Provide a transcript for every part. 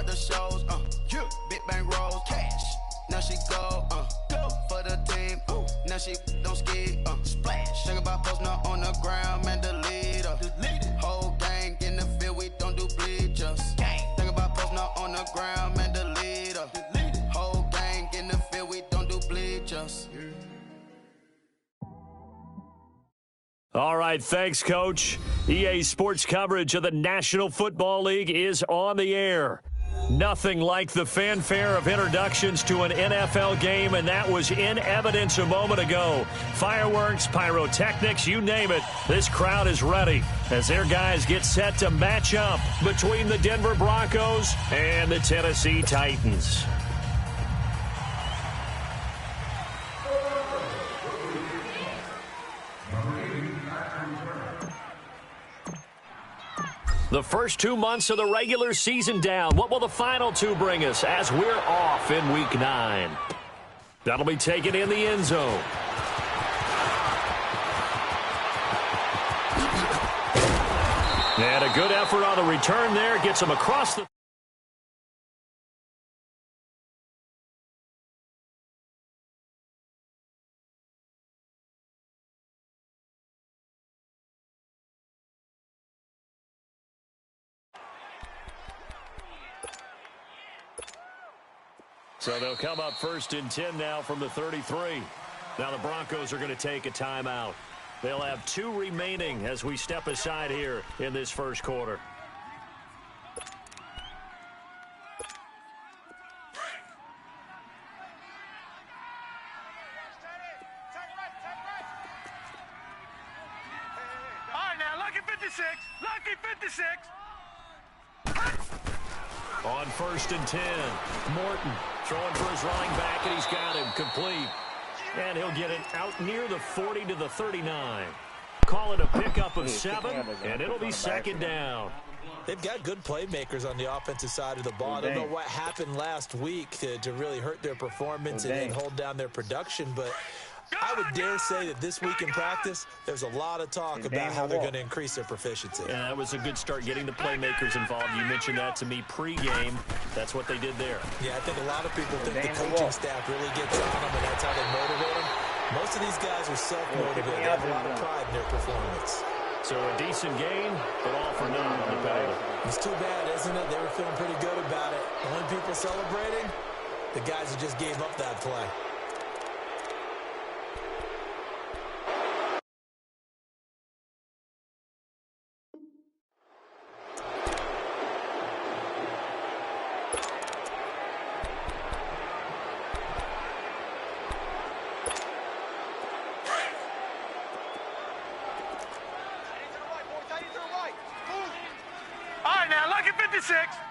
rock the shows, big bang rolls, cash. Now she go for the team, now she don't ski, splash. Think about posting up on the ground, man, delete her. Whole gang in the field, we don't do bleachers. Think about posting up on the ground, man, delete her. Whole gang in the field, we don't do bleachers. All right, thanks, Coach. EA Sports coverage of the National Football League is on the air. Nothing like the fanfare of introductions to an NFL game, and that was in evidence a moment ago. Fireworks, pyrotechnics, you name it. This crowd is ready as their guys get set to match up between the Denver Broncos and the Tennessee Titans. The first 2 months of the regular season down. What will the final two bring us as we're off in Week 9? That'll be taken in the end zone. And a good effort on the return there. Gets him across the... So they'll come up first and 10 now from the 33. Now the Broncos are going to take a timeout. They'll have 2 remaining as we step aside here in this first quarter. All right, now, lucky 56. Lucky 56. On first and 10, Morton throwing for his running back, and he's got him complete. And he'll get it out near the 40 to the 39. Call it a pickup of 7, and it'll be second down. They've got good playmakers on the offensive side of the ball. I don't know what happened last week to really hurt their performance and hold down their production, but I would dare say that this week in practice, there's a lot of talk about how they're going to increase their proficiency. Yeah, that was a good start getting the playmakers involved. You mentioned that to me pregame. That's what they did there. Yeah, I think a lot of people think the coaching staff really gets on them, and that's how they motivate them. Most of these guys are self-motivated. They have a lot of pride in their performance. So a decent gain, but all for none on the penalty. It's too bad, isn't it? They were feeling pretty good about it. The only people celebrating, the guys who just gave up that play.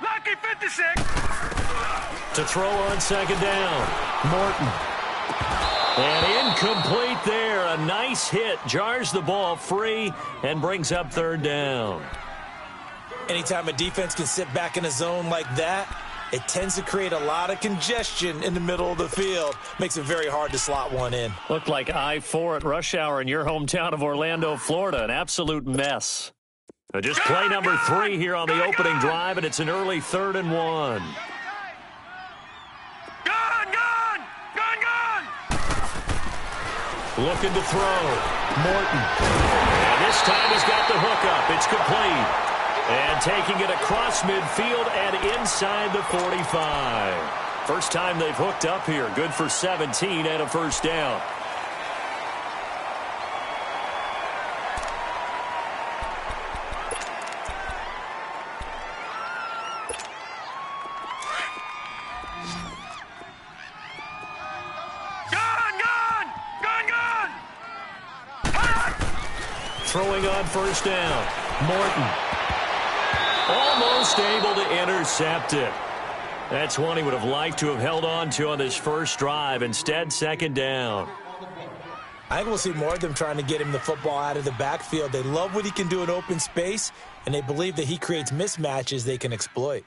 Lucky 56. To throw on second down, Morton. And incomplete there. A nice hit. Jars the ball free and brings up third down. Anytime a defense can sit back in a zone like that, it tends to create a lot of congestion in the middle of the field. Makes it very hard to slot one in. Looked like I-4 at rush hour in your hometown of Orlando, Florida. An absolute mess. Just play number 3 here on the opening drive, and it's an early 3rd and 1. Looking to throw. Morton. And this time he's got the hookup. It's complete. And taking it across midfield and inside the 45. First time they've hooked up here. Good for 17 and a first down. Throwing on first down. Morton. Almost able to intercept it. That's one he would have liked to have held on to on this first drive. Instead, second down. I think we'll see more of them trying to get him the football out of the backfield. They love what he can do in open space, and they believe that he creates mismatches they can exploit.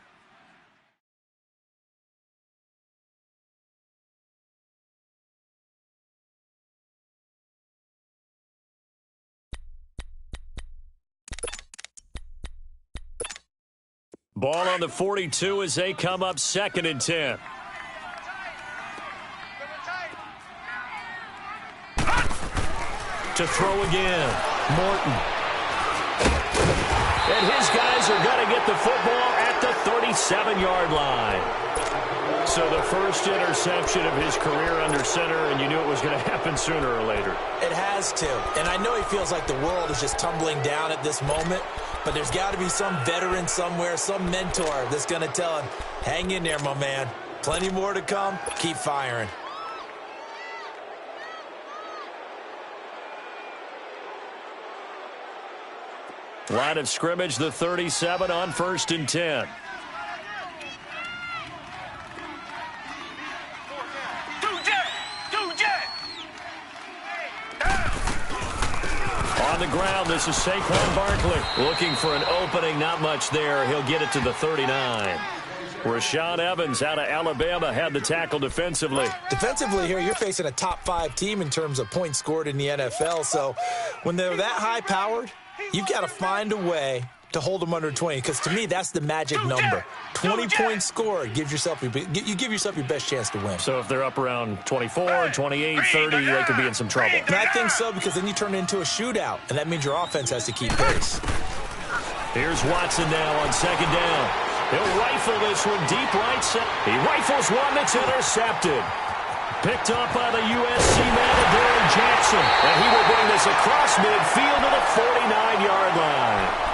Ball on the 42 as they come up 2nd and 10. To throw again, Morton. And his guys are going to get the football at the 37-yard line. So the first interception of his career under center, and you knew it was going to happen sooner or later. It has to. And I know he feels like the world is just tumbling down at this moment, but there's got to be some veteran somewhere, some mentor that's going to tell him, hang in there, my man. Plenty more to come. Keep firing. Line of scrimmage, the 37 on 1st and 10. On the ground, this is Saquon Barkley. Looking for an opening, not much there. He'll get it to the 39. Rashaan Evans out of Alabama had the tackle defensively. Defensively here, you're facing a top 5 team in terms of points scored in the NFL. So when they're that high-powered, you've got to find a way to hold them under 20, because to me, that's the magic number. 20 points scored gives yourself you give yourself your best chance to win. So if they're up around 24, 28, 30, they could be in some trouble. And I think so, because then you turn it into a shootout, and that means your offense has to keep pace. Here's Watson now on 2nd down. He'll rifle this one deep right side. He rifles one that's intercepted. Picked up by the USC man, Darren Jackson. And he will bring this across midfield to the 49-yard line.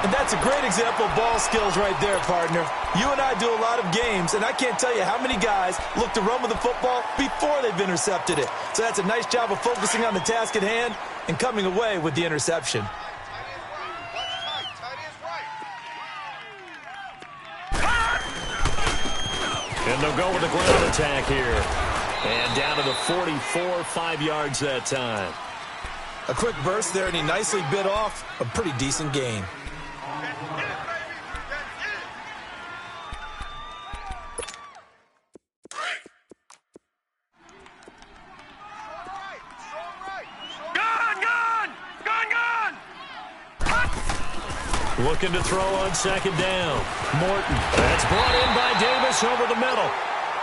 And that's a great example of ball skills right there, partner. You and I do a lot of games, and I can't tell you how many guys look to run with the football before they've intercepted it. So that's a nice job of focusing on the task at hand and coming away with the interception. And they'll go with the ground attack here. And down to the 44, 5 yards that time. A quick burst there, and he nicely bit off a pretty decent gain. Looking to throw on 2nd down. Morton. That's brought in by Davis over the middle.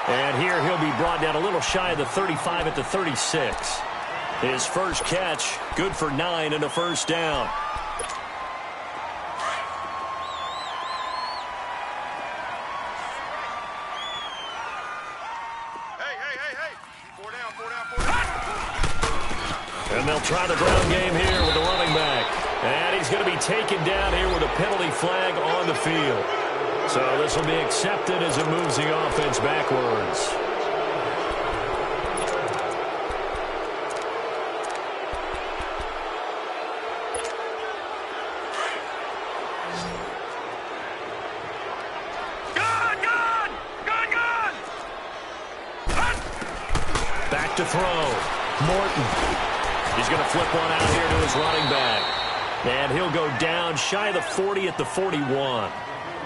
And here he'll be brought down a little shy of the 35 at the 36. His first catch, good for 9 and a first down. And they'll try the ground game here with the running back. And he's going to be taken down here with a penalty flag on the field. So this will be accepted as it moves the offense backwards. Back to throw. Morton. He's going to flip one out here to his running back. And he'll go down shy of the 40 at the 41.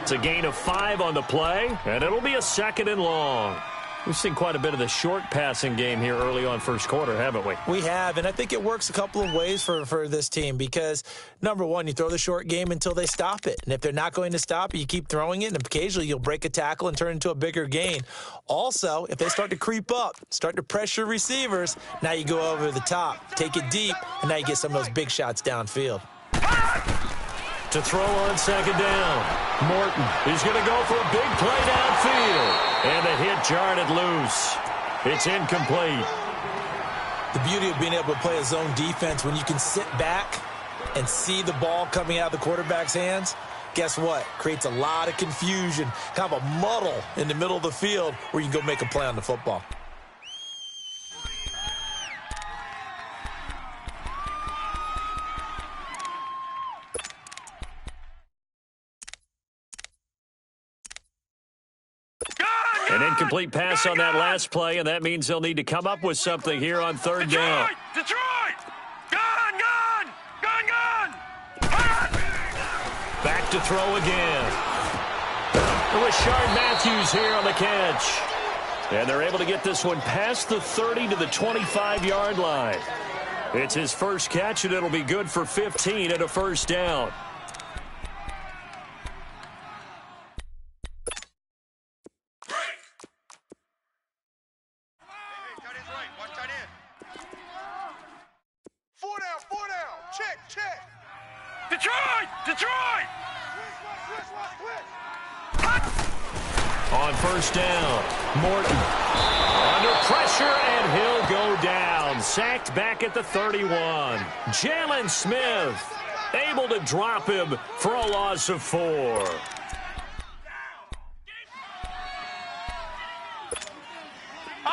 It's a gain of 5 on the play, and it'll be a 2nd and long. We've seen quite a bit of the short passing game here early on first quarter, haven't we? We have, and I think it works a couple of ways for this team because, number one, you throw the short game until they stop it. And if they're not going to stop it, you keep throwing it, and occasionally you'll break a tackle and turn it into a bigger gain. Also, if they start to creep up, start to pressure receivers, now you go over the top, take it deep, and now you get some of those big shots downfield. To throw on 2nd down, Morton. He's going to go for a big play downfield. And the hit jarred it loose. It's incomplete. The beauty of being able to play a zone defense when you can sit back and see the ball coming out of the quarterback's hands, guess what? Creates a lot of confusion, kind of a muddle in the middle of the field where you can go make a play on the football. An incomplete pass on that last play, and that means they'll need to come up with something here on 3rd down. Detroit! Gun! Back to throw again. Rashard Matthews here on the catch. And they're able to get this one past the 30 to the 25-yard line. It's his first catch, and it'll be good for 15 and a first down. on first down. Morton under pressure, and he'll go down. Sacked back at the 31. Jalen Smith able to drop him for a loss of 4.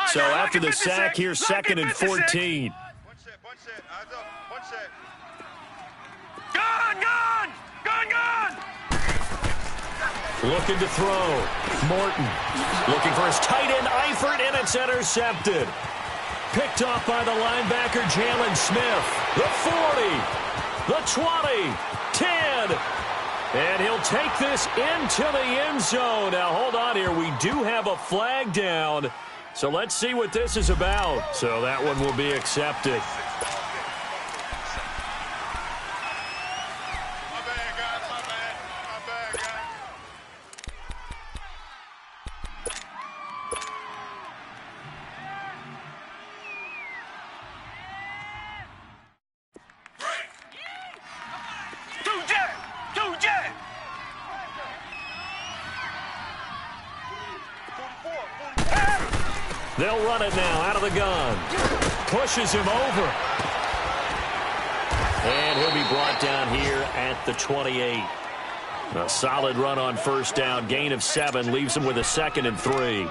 So after the sack, here's 2nd and 14. One set, eyes up, one set. Gun! Looking to throw. Morton looking for his tight end, Eifert, and it's intercepted. Picked off by the linebacker, Jalen Smith. The 40, the 20, 10. And he'll take this into the end zone. Now, hold on here. We do have a flag down. So let's see what this is about. So that one will be accepted. They'll run it now out of the gun. Pushes him over. And he'll be brought down here at the 28. A solid run on first down. Gain of 7 leaves him with a 2nd and 3.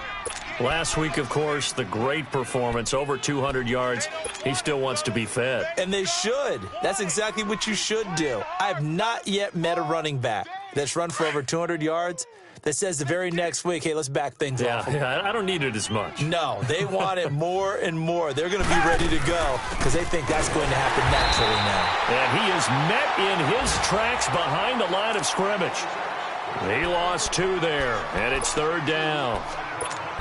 Last week, of course, the great performance, over 200 yards. He still wants to be fed. And they should. That's exactly what you should do. I have not yet met a running back that's run for over 200 yards that says the very next week, hey, let's back things off. Yeah, I don't need it as much. No, they want it more and more. They're going to be ready to go because they think that's going to happen naturally now. And he is met in his tracks behind the line of scrimmage. He lost 2 there, and it's 3rd down.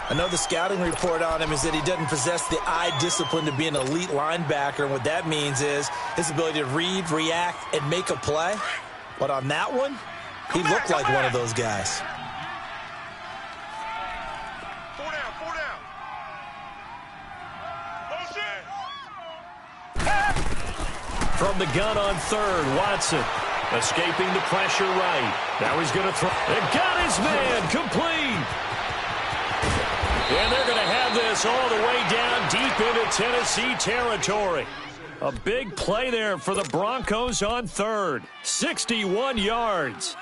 I know the scouting report on him is that he doesn't possess the eye discipline to be an elite linebacker. And what that means is his ability to read, react, and make a play. But on that one, he looked like one of those guys. From the gun on 3rd, Watson escaping the pressure right. Now he's going to throw. And got his man complete. And they're going to have this all the way down deep into Tennessee territory. A big play there for the Broncos on 3rd. 61 yards.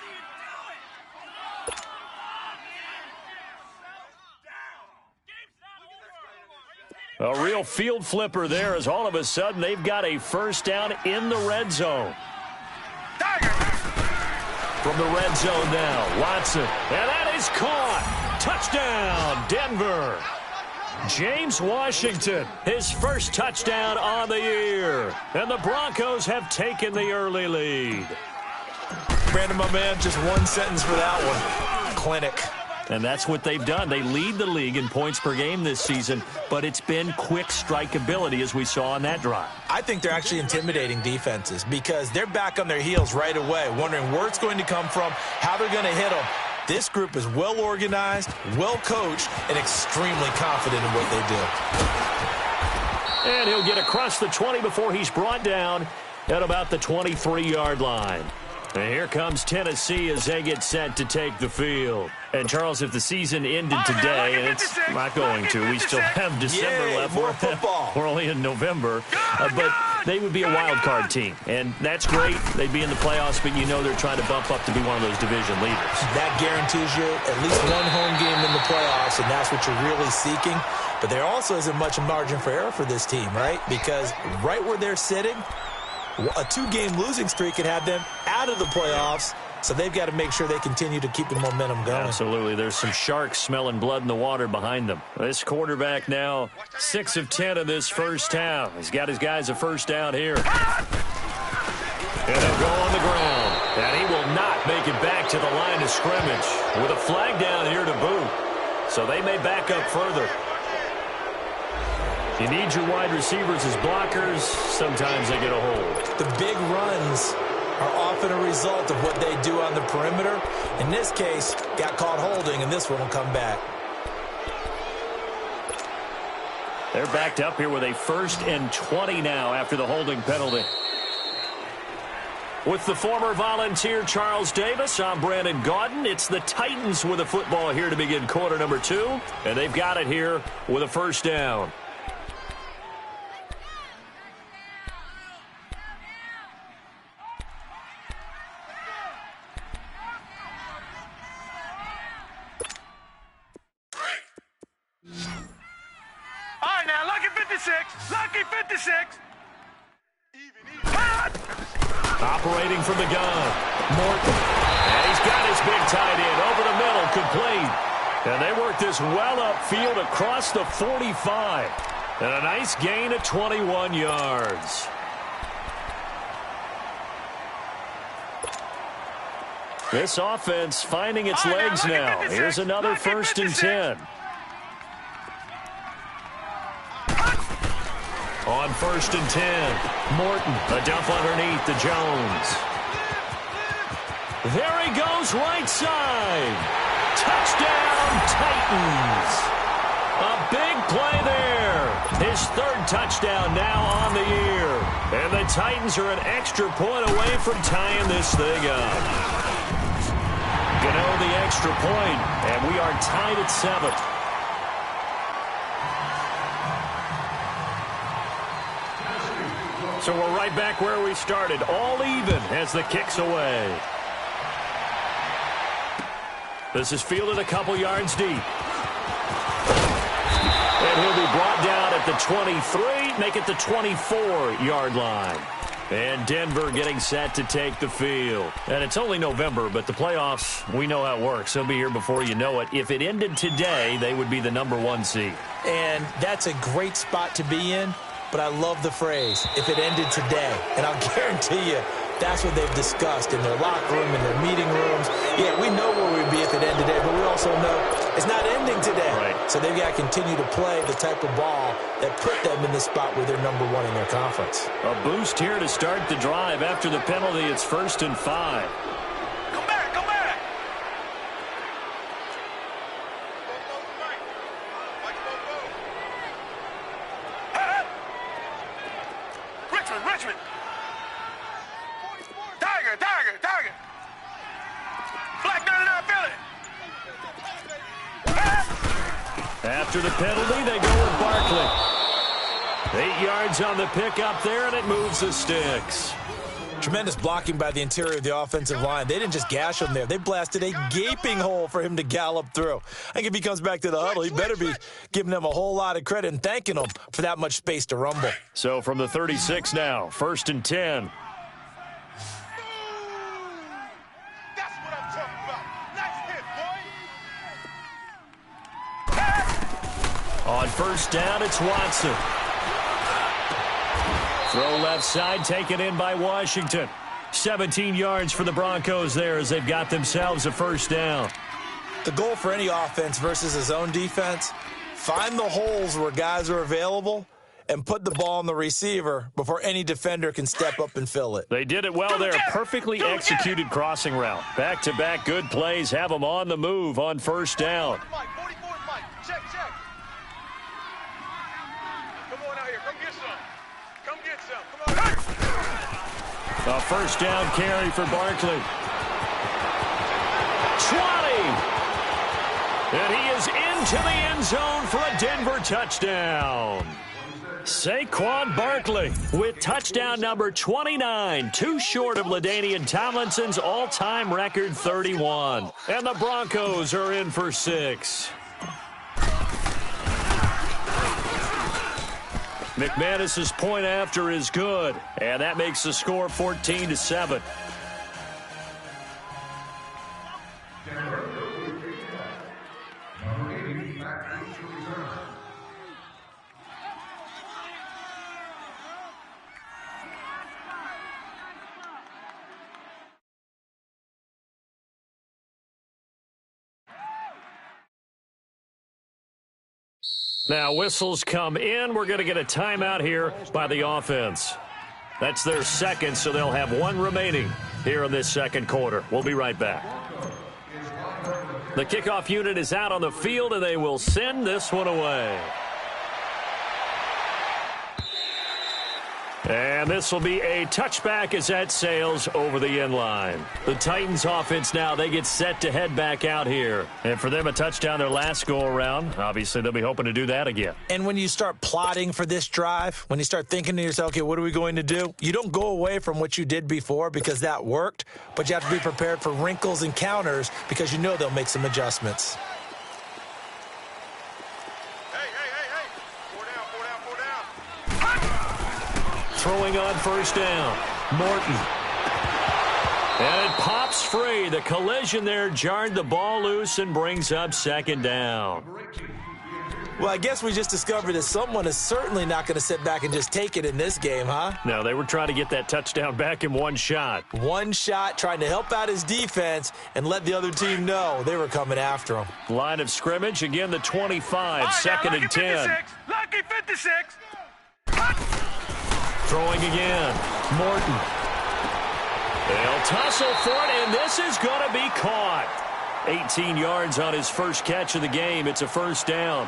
A real field flipper there as all of a sudden they've got a first down in the red zone. From the red zone now, Watson. And that is caught. Touchdown, Denver. James Washington, his first touchdown on the year. And the Broncos have taken the early lead. Brandon, my man, just one sentence for that one. Clinic. And that's what they've done. They lead the league in points per game this season, but it's been quick strike ability as we saw on that drive. I think they're actually intimidating defenses because they're back on their heels right away, wondering where it's going to come from, how they're going to hit them. This group is well organized, well coached, and extremely confident in what they do. And he'll get across the 20 before he's brought down at about the 23-yard line. And here comes Tennessee as they get set to take the field. And, Charles, if the season ended today, and it's not going to, we still have December left. More football. We're only in November. But they would be a wild card team. And that's great. They'd be in the playoffs, but you know they're trying to bump up to be one of those division leaders. That guarantees you at least one home game in the playoffs, and that's what you're really seeking. But there also isn't much margin for error for this team, right? Because right where they're sitting, a 2-game losing streak could have them out of the playoffs, so they've got to make sure they continue to keep the momentum going. Absolutely. There's some sharks smelling blood in the water behind them. This quarterback now 6 of 10 in this first half. He's got his guys a first down here. And they'll go on the ground. And he will not make it back to the line of scrimmage with a flag down here to boot. So they may back up further. You need your wide receivers as blockers. Sometimes they get a hold. The big runs are often a result of what they do on the perimeter. In this case, got caught holding, and this one will come back. They're backed up here with a 1st and 20 now after the holding penalty. With the former Volunteer Charles Davis, I'm Brandon Gaudin. It's the Titans with the football here to begin quarter number 2, and they've got it here with a first down. All right, now, lucky 56. Lucky 56. Operating from the gun, Morton. And he's got his big tight end over the middle, complete. And they work this well upfield across the 45. And a nice gain of 21 yards. This offense finding its legs now. Here's another 1st and 10. On 1st and 10, Morton, a dump underneath to Jones. There he goes, right side. Touchdown, Titans. A big play there. His 3rd touchdown now on the year. And the Titans are an extra point away from tying this thing up. Gano the extra point, and we are tied at 7. So we're right back where we started, all even as the kick's away. This is fielded a couple yards deep. And he'll be brought down at the 23, make it the 24-yard line. And Denver getting set to take the field. And it's only November, but the playoffs, we know how it works. They'll be here before you know it. If it ended today, they would be the number 1 seed. And that's a great spot to be in. But I love the phrase, if it ended today. And I'll guarantee you, that's what they've discussed in their locker room, in their meeting rooms. Yeah, we know where we'd be if it ended today, but we also know it's not ending today. Right. So they've got to continue to play the type of ball that put them in the spot where they're number 1 in their conference. A boost here to start the drive. After the penalty, it's 1st and 5. Come back, come back. Richmond. Tiger. Black 99 Philly. After the penalty, they go with Barkley. 8 yards on the pickup there, and it moves the sticks. Tremendous blocking by the interior of the offensive line. They didn't just gash him there. They blasted a gaping hole for him to gallop through. I think if he comes back to the huddle, he better be giving them a whole lot of credit and thanking them for that much space to rumble. So from the 36 now, 1st and 10. That's what I'm talking about. Nice hit, boy. On 1st down, it's Watson. Throw left side, taken in by Washington. 17 yards for the Broncos there as they've got themselves a 1st down. The goal for any offense versus his own defense, find the holes where guys are available and put the ball on the receiver before any defender can step up and fill it. They did it well there. Perfectly executed crossing route. Back-to-back good plays have them on the move on 1st down. Mike, 44 is Mike. Check. Come on out here. Come get some. Come on. A 1st down carry for Barkley. 20. And he is into the end zone for a Denver touchdown. Saquon Barkley with touchdown number 29, too short of LaDainian Tomlinson's all-time record 31. And the Broncos are in for 6. McManus's point after is good, and that makes the score 14-7. Now, whistles come in. We're going to get a timeout here by the offense. That's their 2nd, so they'll have 1 remaining here in this 2nd quarter. We'll be right back. The kickoff unit is out on the field, and they will send this one away. And this will be a touchback as that sails over the end line. The Titans offense now, they get set to head back out here. And for them, a touchdown their last go-around. Obviously, they'll be hoping to do that again. And when you start plotting for this drive, when you start thinking to yourself, okay, what are we going to do? You don't go away from what you did before because that worked, but you have to be prepared for wrinkles and counters because you know they'll make some adjustments. Throwing on first down, Morton. And it pops free. The collision there jarred the ball loose and brings up second down. Well, I guess we just discovered that someone is certainly not going to sit back and just take it in this game, huh? No, they were trying to get that touchdown back in one shot. One shot, trying to help out his defense and let the other team know they were coming after him. Line of scrimmage, again the 25, right, second and 10. Lucky 56. Throwing again, Morton. They'll tussle for it, and this is going to be caught. 18 yards on his first catch of the game. It's a first down.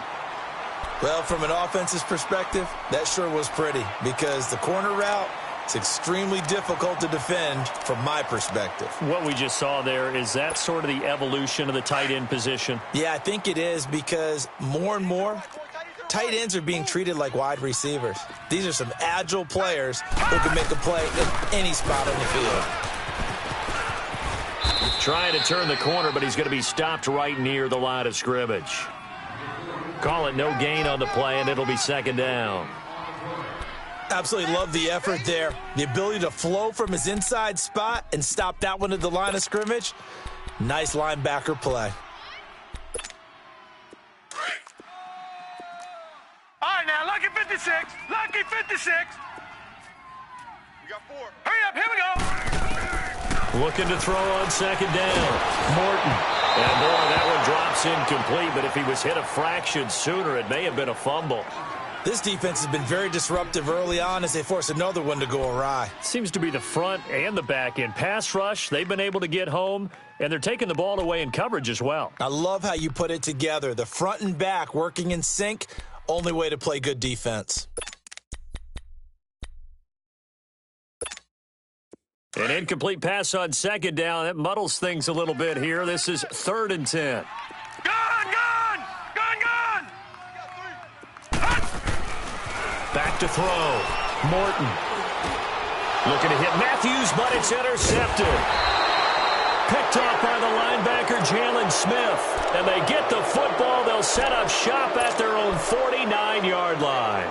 Well, from an offensive perspective, that sure was pretty because the corner route is extremely difficult to defend from my perspective. What we just saw there, is that sort of the evolution of the tight end position? Yeah, I think it is because more and more, tight ends are being treated like wide receivers. These are some agile players who can make a play at any spot on the field. Trying to turn the corner, but he's going to be stopped right near the line of scrimmage. Call it no gain on the play, and it'll be second down. Absolutely love the effort there. The ability to flow from his inside spot and stop that one at the line of scrimmage. Nice linebacker play. All right, now, lucky 56. Lucky 56. We got 4. Hurry up, here we go. Looking to throw on second down. Morton. And, boy, that one drops incomplete, but if he was hit a fraction sooner, it may have been a fumble. This defense has been very disruptive early on as they force another one to go awry. Seems to be the front and the back end. Pass rush, they've been able to get home, and they're taking the ball away in coverage as well. I love how you put it together. The front and back working in sync, only way to play good defense. An incomplete pass on second down. That muddles things a little bit here. This is 3rd and 10. Gone! Back to throw. Morton. Looking to hit Matthews, but it's intercepted. Picked off by the linebacker, Jalen Smith. And they get the football. They'll set up shop at their own 49-yard line.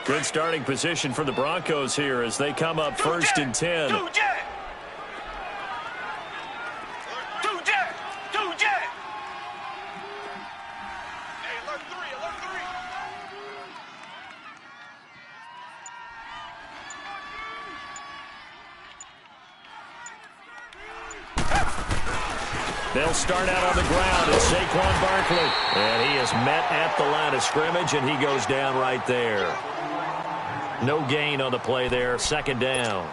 Good starting position for the Broncos here as they come up 1st and 10. Two jet. Hey, alert 3. They'll start out on the ground. It's Saquon Barkley. And he is met at the line of scrimmage, and he goes down right there. No gain on the play there, second down.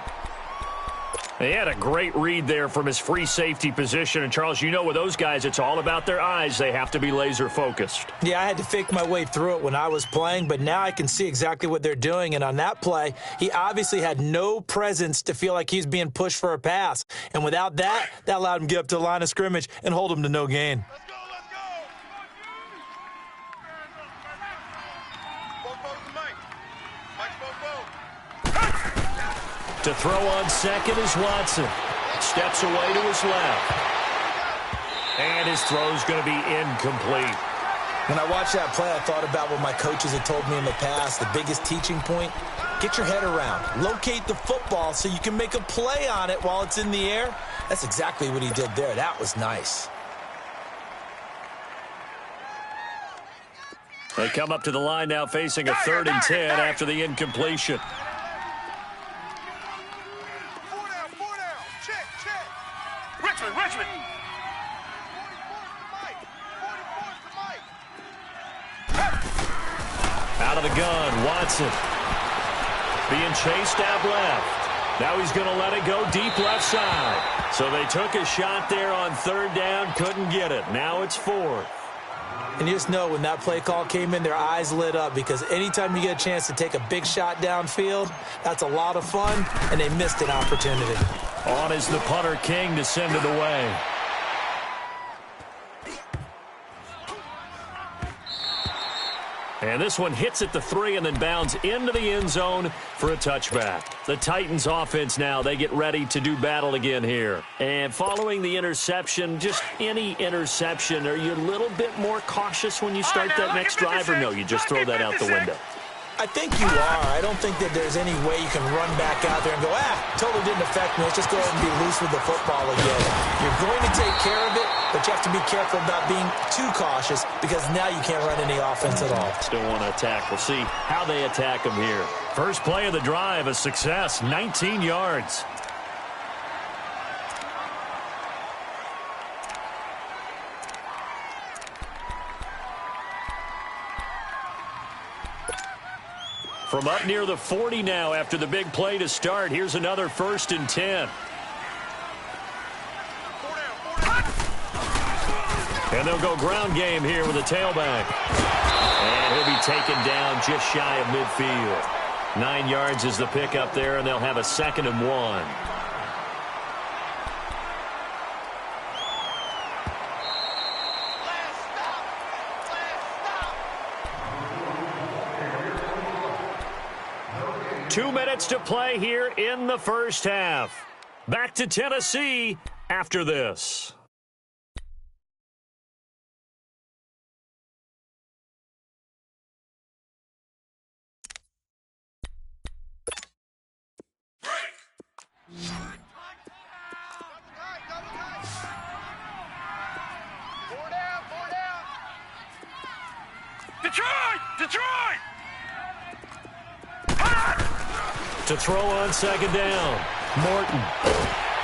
He had a great read there from his free safety position. And, Charles, you know with those guys, it's all about their eyes. They have to be laser-focused. Yeah, I had to fake my way through it when I was playing, but now I can see exactly what they're doing. And on that play, he obviously had no presence to feel like he's being pushed for a pass. And without that, that allowed him to get up to the line of scrimmage and hold him to no gain. To throw on second is Watson. Steps away to his left. And his throw's going to be incomplete. When I watched that play, I thought about what my coaches had told me in the past. The biggest teaching point, get your head around. Locate the football so you can make a play on it while it's in the air. That's exactly what he did there. That was nice. They come up to the line now facing a 3rd and 10 after the incompletion. Richmond. Out of the gun, Watson. Being chased out left. Now he's going to let it go deep left side. So they took a shot there on third down, couldn't get it. Now it's fourth. And you just know when that play call came in, their eyes lit up, because anytime you get a chance to take a big shot downfield, that's a lot of fun, and they missed an opportunity. On is the punter King to send it away. And this one hits at the 3 and then bounds into the end zone for a touchback. The Titans offense now, they get ready to do battle again here. And following the interception, just any interception, are you a little bit more cautious when you start that next drive, or no, you just throw that out the window? I think you are. I don't think that there's any way you can run back out there and go, totally didn't affect me. Let's just go ahead and be loose with the football again. You're going to take care of it, but you have to be careful about being too cautious, because now you can't run any offense at all. Still want to attack. We'll see how they attack them here. First play of the drive, a success, 19 yards. From up near the 40 now after the big play to start. Here's another 1st and 10. And they'll go ground game here with a tailback. And he'll be taken down just shy of midfield. 9 yards is the pickup there, and they'll have a 2nd and 1. Two minutes to play here in the first half. Back to Tennessee after this. Detroit! To throw on 2nd down, Morton.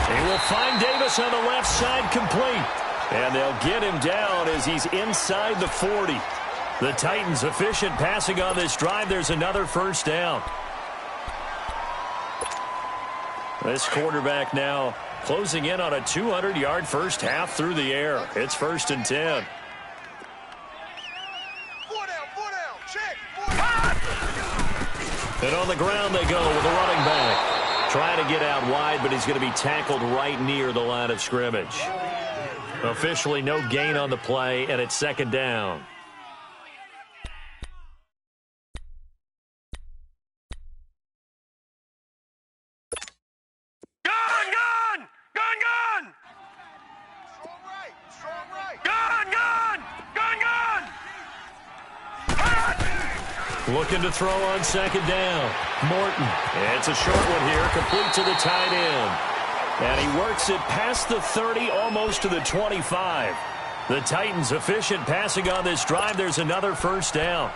He will find Davis on the left side, complete. And they'll get him down as he's inside the 40. The Titans efficient passing on this drive. There's another 1st down. This quarterback now closing in on a 200-yard first half through the air. It's 1st and 10. And on the ground they go with a running back. Trying to get out wide, but he's going to be tackled right near the line of scrimmage. Officially no gain on the play, and it's 2nd down. Looking to throw on 2nd down. Morton. It's a short one here, complete to the tight end. And he works it past the 30, almost to the 25. The Titans efficient passing on this drive. There's another 1st down.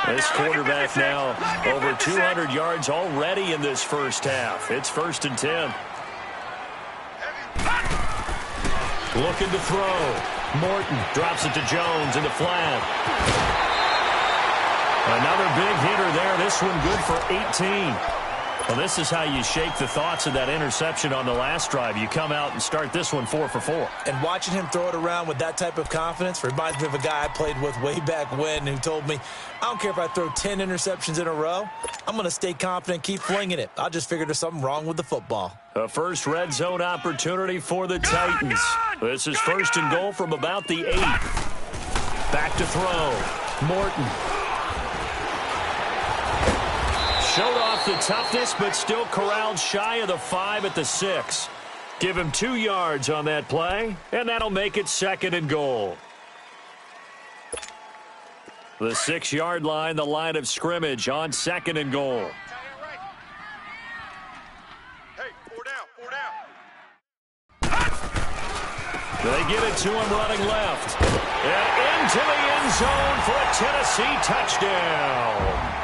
This quarterback now over 200 yards already in this first half. It's 1st and 10. Looking to throw. Morton drops it to Jones in the flat. Another big hitter there. This one good for 18. Well, this is how you shake the thoughts of that interception on the last drive. You come out and start this one 4 for 4. And watching him throw it around with that type of confidence reminds me of a guy I played with way back when who told me, I don't care if I throw 10 interceptions in a row. I'm going to stay confident, keep flinging it. I just figured there's something wrong with the football. A first red zone opportunity for the Titans. This is 1st and goal from about the 8. Back to throw. Morton. Showed off the toughness, but still corralled shy of the 5 at the 6. Give him 2 yards on that play, and that'll make it 2nd and goal. The 6-yard line, the line of scrimmage on 2nd and goal. Hey, 4 down. They give it to him running left. And into the end zone for a Tennessee touchdown.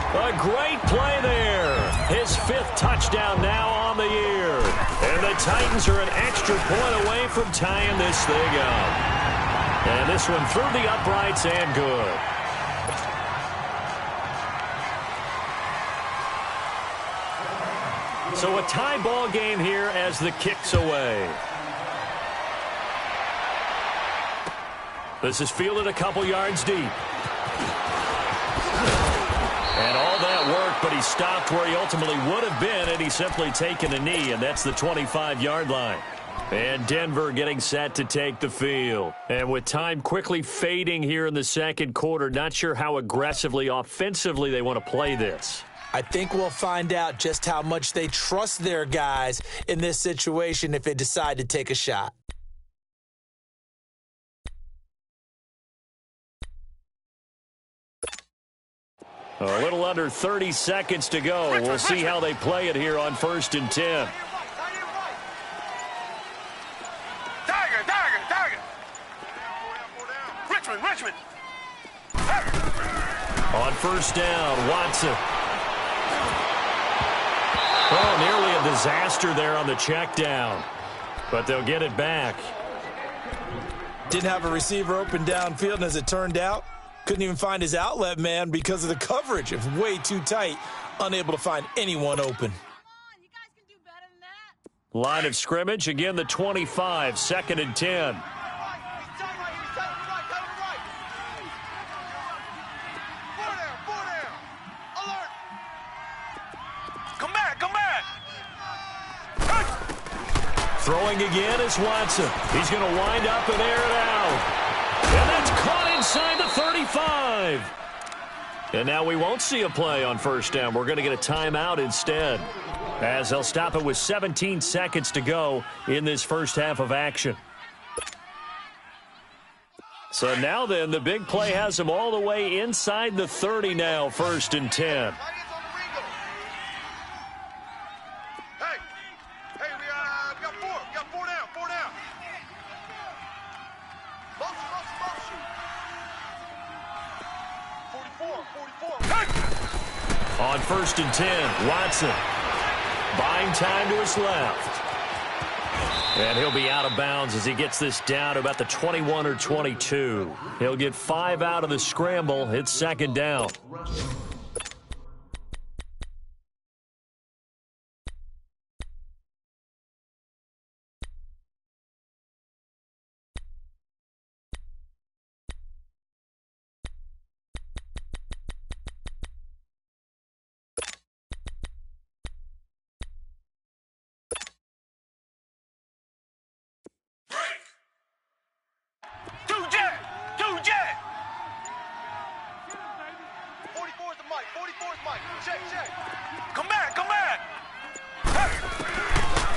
A great play there. His 5th touchdown now on the year. And the Titans are an extra point away from tying this thing up. And this one through the uprights and good. So a tie ball game here as the kick's away. This is fielded a couple yards deep. And all that work, but he stopped where he ultimately would have been had he simply taken a knee, and that's the 25-yard line. And Denver getting set to take the field. And with time quickly fading here in the second quarter, not sure how aggressively, offensively they want to play this. I think we'll find out just how much they trust their guys in this situation if they decide to take a shot. A little under 30 seconds to go. We'll see how they play it here on 1st and 10. Richmond. On 1st down, Watson. Oh, nearly a disaster there on the check down. But they'll get it back. Didn't have a receiver open downfield, and as it turned out, couldn't even find his outlet man because of the coverage. It was way too tight, unable to find anyone open. Line of scrimmage, again the 25, 2nd and 10. Throwing again is Watson. He's going to wind up and air it out. And that's caught inside the 35. And now we won't see a play on 1st down. We're going to get a timeout instead, as they'll stop it with 17 seconds to go in this first half of action. So now then, the big play has them all the way inside the 30 now, 1st and 10. On 1st and 10, Watson buying time to his left. And he'll be out of bounds as he gets this down to about the 21 or 22. He'll get 5 out of the scramble. It's 2nd down.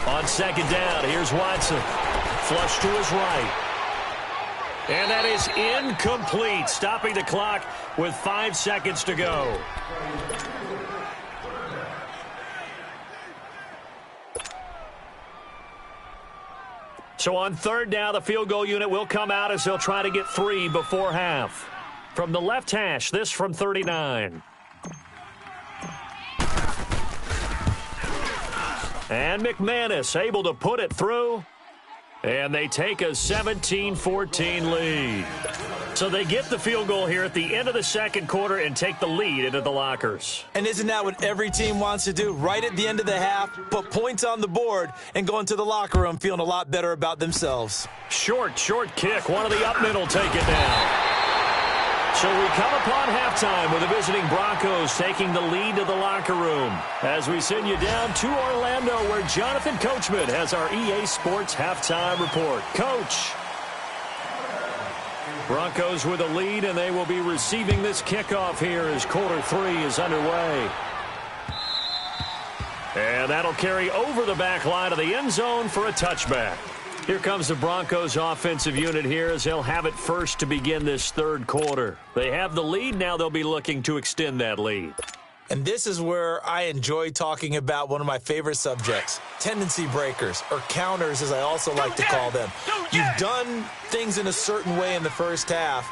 On 2nd down, here's Watson. Flush to his right. And that is incomplete, stopping the clock with 5 seconds to go. So on 3rd down, the field goal unit will come out as they'll try to get 3 before half. From the left hash, this from 39. And McManus able to put it through. And they take a 17-14 lead. So they get the field goal here at the end of the second quarter and take the lead into the lockers. And isn't that what every team wants to do? Right at the end of the half, put points on the board and go into the locker room feeling a lot better about themselves. Short kick. One of the up middle take it down. So we come upon halftime with the visiting Broncos taking the lead to the locker room as we send you down to Orlando where Jonathan Coachman has our EA Sports halftime report. Coach. Broncos with a lead, and they will be receiving this kickoff here as quarter 3 is underway. And that'll carry over the back line of the end zone for a touchback. Here comes the Broncos offensive unit here as they'll have it first to begin this third quarter. They have the lead. Now they'll be looking to extend that lead. And this is where I enjoy talking about one of my favorite subjects, tendency breakers, or counters as I also like to call them. You've done things in a certain way in the first half,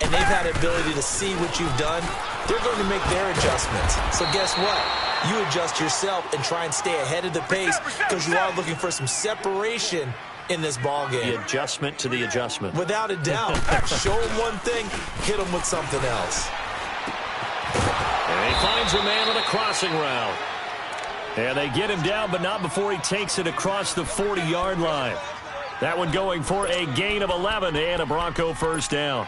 and they've had the ability to see what you've done. They're going to make their adjustments. So guess what? You adjust yourself and try and stay ahead of the pace because you are looking for some separation in this ball game. The adjustment to the adjustment. Without a doubt. Show them one thing, hit them with something else. And he finds a man on a crossing route. And they get him down, but not before he takes it across the 40-yard line. That one going for a gain of 11 and a Bronco first down.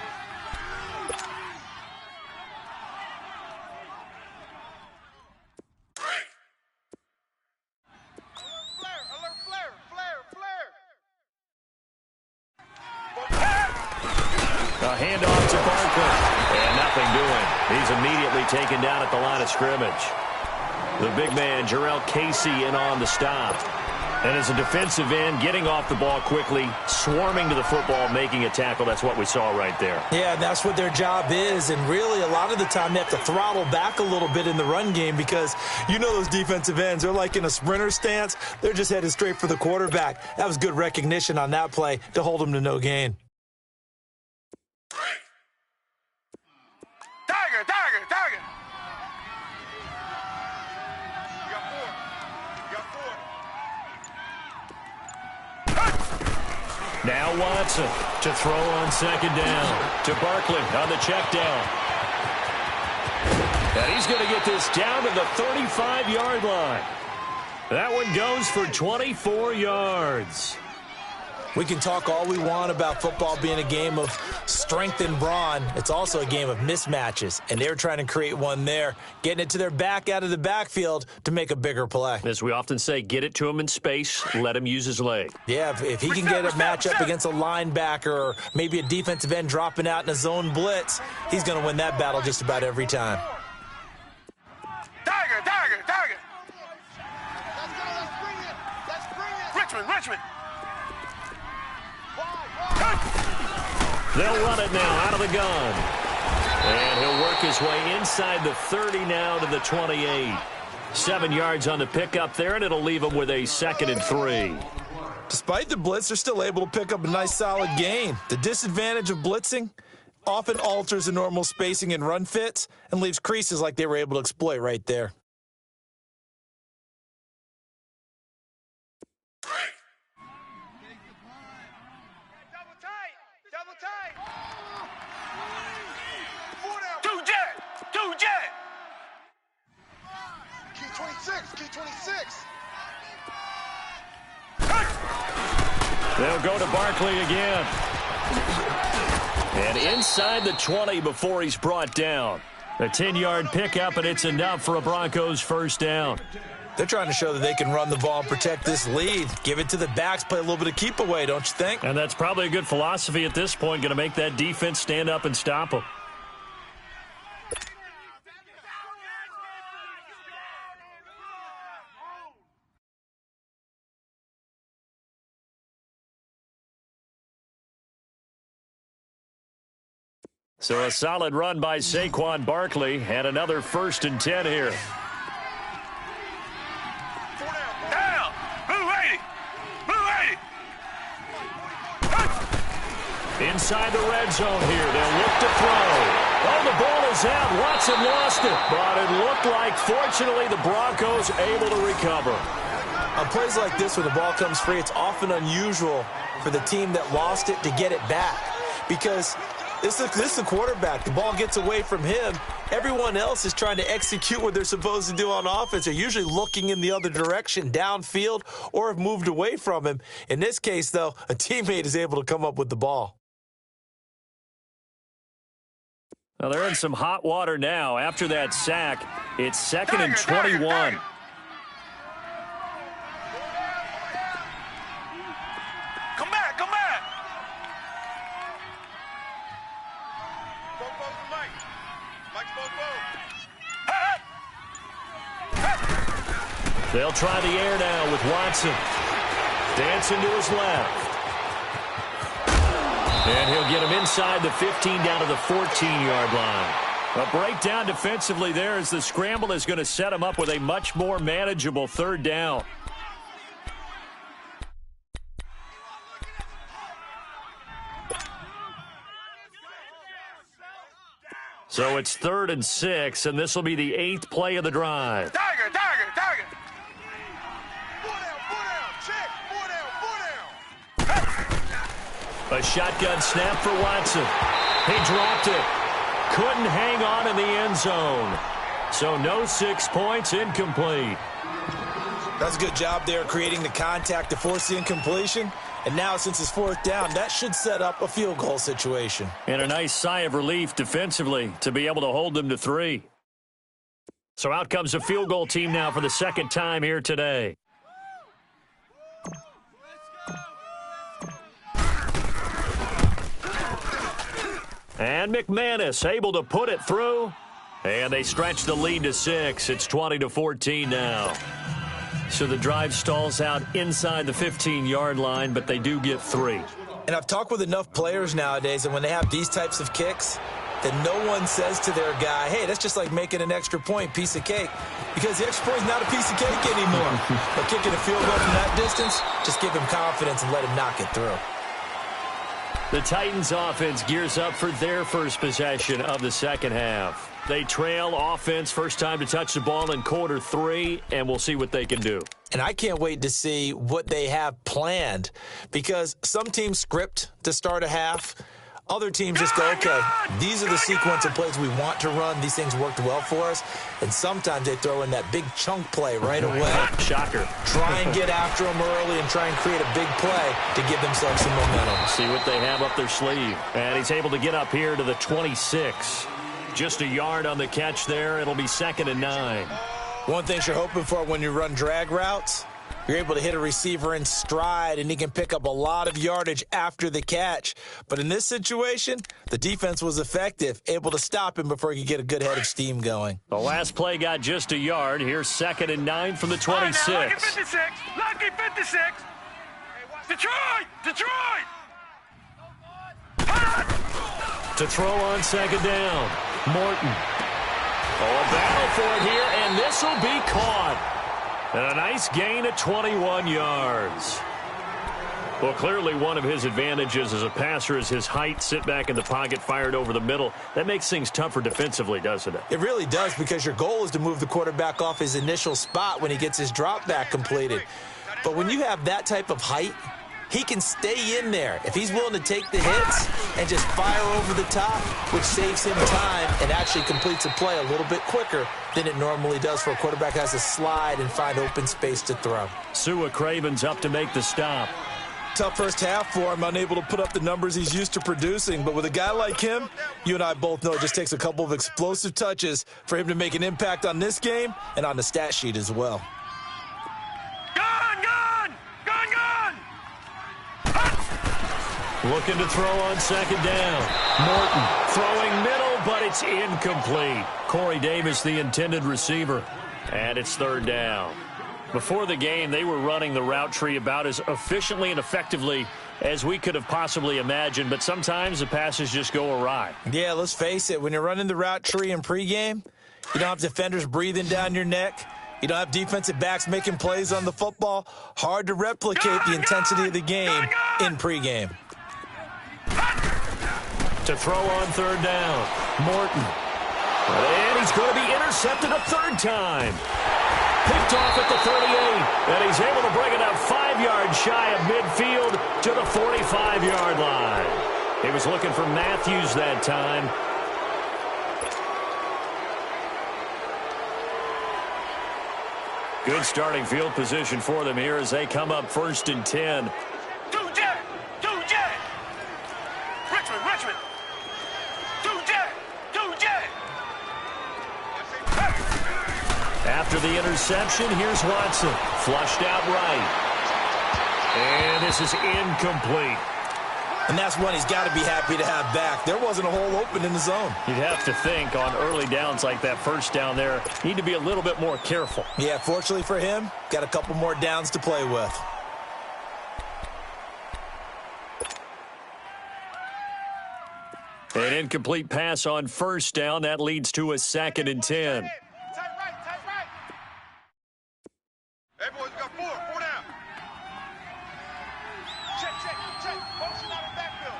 A handoff to Barkley. And nothing doing. He's immediately taken down at the line of scrimmage. The big man, Jarrell Casey, in on the stop. And as a defensive end, getting off the ball quickly, swarming to the football, making a tackle. That's what we saw right there. Yeah, that's what their job is. And really, a lot of the time, they have to throttle back a little bit in the run game because you know those defensive ends, they're like in a sprinter stance. They're just headed straight for the quarterback. That was good recognition on that play to hold them to no gain. Tiger. Now Watson to throw on second down to Barkley on the check down. And he's going to get this down to the 35-yard line. That one goes for 24 yards. We can talk all we want about football being a game of strength and brawn. It's also a game of mismatches, and they're trying to create one there, getting it to their back out of the backfield to make a bigger play. As we often say, get it to him in space, let him use his leg. Yeah, if he can get a matchup against a linebacker or maybe a defensive end dropping out in a zone blitz, he's going to win that battle just about every time. Tiger. Let's bring it. Richmond. They'll run it now out of the gun. And he'll work his way inside the 30 now to the 28. 7 yards on the pickup there, and it'll leave him with a 2nd and 3. Despite the blitz, they're still able to pick up a nice solid gain. The disadvantage of blitzing often alters the normal spacing and run fits and leaves creases like they were able to exploit right there. Key 26. They'll go to Barkley again. And inside the 20 before he's brought down. A 10-yard pickup, and it's enough for a Broncos first down. They're trying to show that they can run the ball and protect this lead. Give it to the backs, play a little bit of keep away, don't you think? And that's probably a good philosophy at this point, going to make that defense stand up and stop them. So a solid run by Saquon Barkley and another 1st and 10 here. Down. Blue 80. Inside the red zone here. They'll look to throw. Oh, the ball is out. Watson lost it. But it looked like, fortunately, the Broncos able to recover. On plays like this, when the ball comes free, it's often unusual for the team that lost it to get it back. Because this is the quarterback. The ball gets away from him. Everyone else is trying to execute what they're supposed to do on offense. They're usually looking in the other direction, downfield, or have moved away from him. In this case, though, a teammate is able to come up with the ball. Well, they're in some hot water now. After that sack, it's 2nd and 21. Come back. They'll try the air now with Watson. Dancing to his left. And he'll get him inside the 15 down to the 14-yard line. A breakdown defensively there as the scramble is going to set him up with a much more manageable 3rd down. So it's 3rd and 6, and this will be the 8th play of the drive. Tiger. A shotgun snap for Watson. He dropped it. Couldn't hang on in the end zone. So no 6 points, incomplete. That's a good job there creating the contact to force the incompletion. And now, since it's fourth down, that should set up a field goal situation. And a nice sigh of relief defensively to be able to hold them to 3. So out comes the field goal team now for the second time here today. And McManus able to put it through. And they stretch the lead to 6. It's 20-14 now. So the drive stalls out inside the 15-yard line, but they do get 3. And I've talked with enough players nowadays, and when they have these types of kicks, that no one says to their guy, hey, that's just like making an extra point, piece of cake. Because the extra point is not a piece of cake anymore. But kicking a field goal from that distance, just give him confidence and let him knock it through. The Titans offense gears up for their first possession of the second half. They trail offense, first time to touch the ball in quarter 3, and we'll see what they can do. And I can't wait to see what they have planned, because some teams script to start a half. Other teams just go, okay, these are the sequence of plays we want to run. These things worked well for us. And sometimes they throw in that big chunk play right away. Shocker. Try and get after them early and try and create a big play to give themselves some momentum. See what they have up their sleeve. And he's able to get up here to the 26. Just a yard on the catch there. It'll be 2nd and 9. One thing you're hoping for when you run drag routes, you're able to hit a receiver in stride, and he can pick up a lot of yardage after the catch. But in this situation, the defense was effective, able to stop him before he could get a good head of steam going. The last play got just a yard. Here's 2nd and 9 from the 26. Lucky 56. Lucky 56. Detroit! Detroit! To throw on 2nd down. Morton. Oh, a battle for it here, and this will be caught. And a nice gain at 21 yards. Well, clearly one of his advantages as a passer is his height, sit back in the pocket, fired over the middle. That makes things tougher defensively, doesn't it? It really does, because your goal is to move the quarterback off his initial spot when he gets his drop back completed. But when you have that type of height, he can stay in there if he's willing to take the hits and just fire over the top, which saves him time and actually completes a play a little bit quicker than it normally does for a quarterback who has to slide and find open space to throw. Sua Craven's up to make the stop. Tough first half for him, unable to put up the numbers he's used to producing. But with a guy like him, you and I both know it just takes a couple of explosive touches for him to make an impact on this game and on the stat sheet as well. Looking to throw on 2nd down. Morton throwing middle, but it's incomplete. Corey Davis, the intended receiver. And it's 3rd down. Before the game, they were running the route tree about as efficiently and effectively as we could have possibly imagined, but sometimes the passes just go awry. Yeah, let's face it. When you're running the route tree in pregame, you don't have defenders breathing down your neck. You don't have defensive backs making plays on the football. Hard to replicate the intensity of the game in pregame. To throw on 3rd down, Morton. And he's going to be intercepted a 3rd time. Picked off at the 38, and he's able to bring it up 5 yards shy of midfield to the 45-yard line. He was looking for Matthews that time. Good starting field position for them here as they come up 1st and 10. After the interception, here's Watson. Flushed out right. And this is incomplete. And that's one he's got to be happy to have back. There wasn't a hole open in the zone. You'd have to think on early downs like that, 1st down there, need to be a little bit more careful. Yeah, fortunately for him, got a couple more downs to play with. An incomplete pass on 1st down. That leads to a 2nd and 10. Hey, boys, we got 4 down. Check. Motion out of the backfield.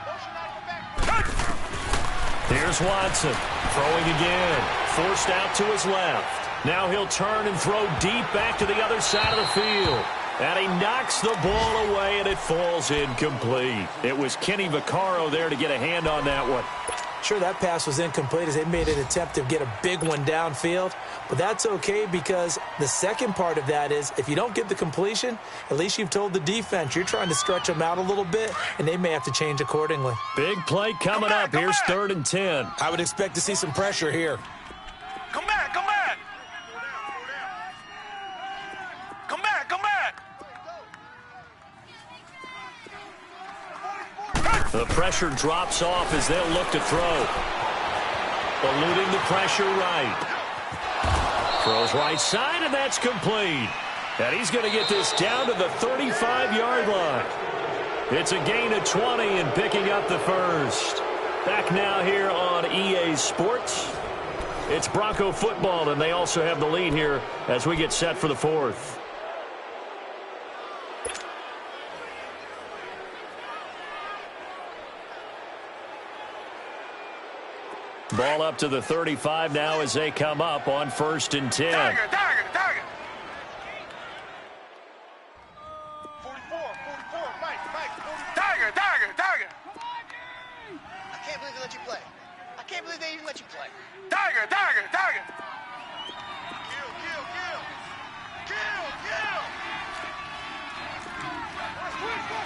Here's Watson, throwing again. Forced out to his left. Now he'll turn and throw deep back to the other side of the field. And he knocks the ball away, and it falls incomplete. It was Kenny Vaccaro there to get a hand on that one. Sure, that pass was incomplete as they made an attempt to get a big one downfield, but that's okay because the second part of that is if you don't get the completion, at least you've told the defense you're trying to stretch them out a little bit, and they may have to change accordingly. Big play coming up. Here's 3rd and 10. I would expect to see some pressure here. Come back, come back. Come back, come back. The pressure drops off as they'll look to throw. Eluding the pressure right. Throws right side, and that's complete. And he's going to get this down to the 35-yard line. It's a gain of 20 and picking up the first. Back now here on EA Sports. It's Bronco football, and they also have the lead here as we get set for the 4th. Ball up to the 35 now as they come up on 1st and 10. Tiger. 44, Mike, 44. Tiger. I can't believe they let you play. I can't believe they even let you play. Tiger. Kill.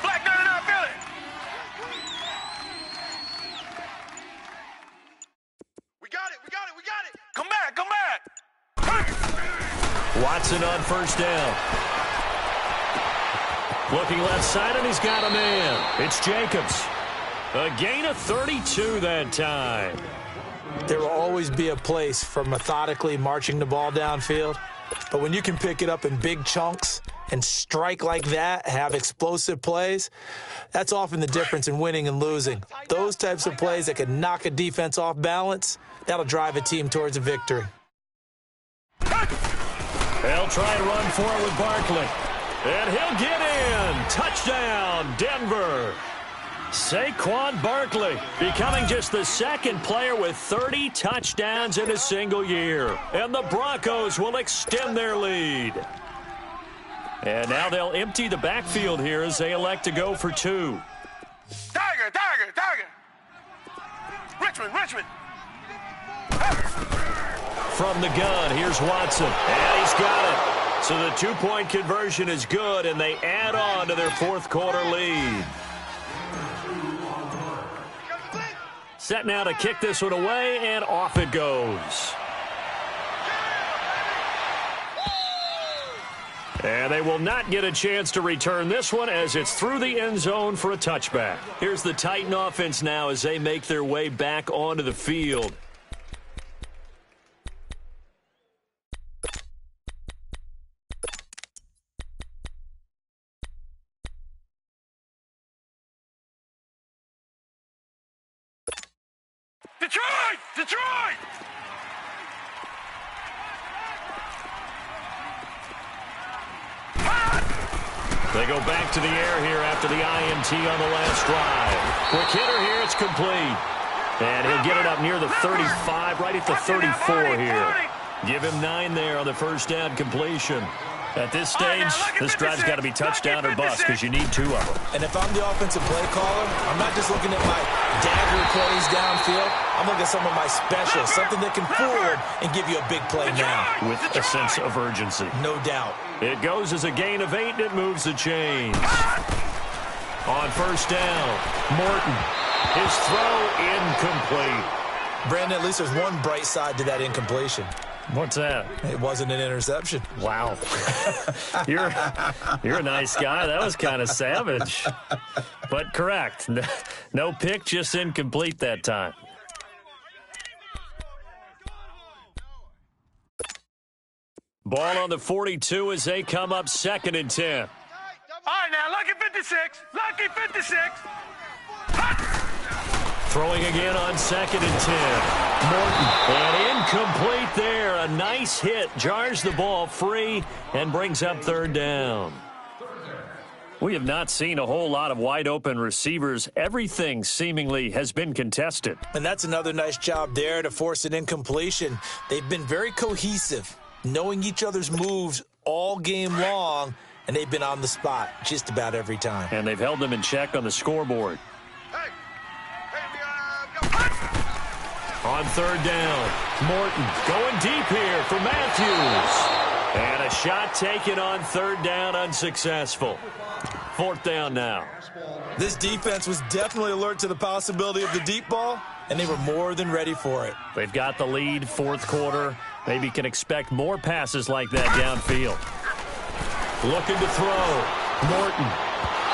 Black 99, feel it. We got it. Come back. Watson on 1st down. Looking left side, and he's got a man. It's Jacobs. A gain of 32 that time. There will always be a place for methodically marching the ball downfield, but when you can pick it up in big chunks and strike like that, have explosive plays, that's often the difference in winning and losing. Those types of plays that can knock a defense off balance, that'll drive a team towards a victory. They'll try to run for it with Barkley. And he'll get in. Touchdown, Denver. Saquon Barkley becoming just the 2nd player with 30 touchdowns in a single year. And the Broncos will extend their lead. And now they'll empty the backfield here as they elect to go for 2. Tiger. Richmond. From the gun, here's Watson. And he's got it. So the 2-point conversion is good, and they add on to their 4th quarter lead. Set now to kick this one away, and off it goes. And they will not get a chance to return this one as it's through the end zone for a touchback. Here's the Titan offense now as they make their way back onto the field. Detroit! They go back to the air here after the INT on the last drive. Quick hitter here, it's complete. And he'll get it up near the 35, right at the 34 here. Give him 9 there on the 1st down completion. At this stage, this drive's got to be touchdown or bust because you need 2 of them. And if I'm the offensive play caller, I'm not just looking at my dagger plays downfield. I'm looking at some of my specials, something that can fool them and give you a big play now. With a sense of urgency. No doubt. It goes as a gain of 8, and it moves the chains. On 1st down, Morton. His throw incomplete. Brandon, at least there's one bright side to that incompletion. What's that? It wasn't an interception. Wow. You're a nice guy. That was kind of savage. But correct. No pick, just incomplete that time. Ball on the 42 as they come up 2nd and 10. All right, now, lucky 56. Lucky 56. Throwing again on 2nd and 10. Morton. And incomplete there. A nice hit. Jars the ball free and brings up 3rd down. We have not seen a whole lot of wide open receivers. Everything seemingly has been contested. And that's another nice job there to force an incompletion. They've been very cohesive, knowing each other's moves all game long, and they've been on the spot just about every time. And they've held them in check on the scoreboard. On third down, Morton going deep here for Matthews. And a shot taken on third down, unsuccessful. Fourth down now. This defense was definitely alert to the possibility of the deep ball, and they were more than ready for it. They've got the lead, fourth quarter. Maybe can expect more passes like that downfield. Looking to throw. Morton.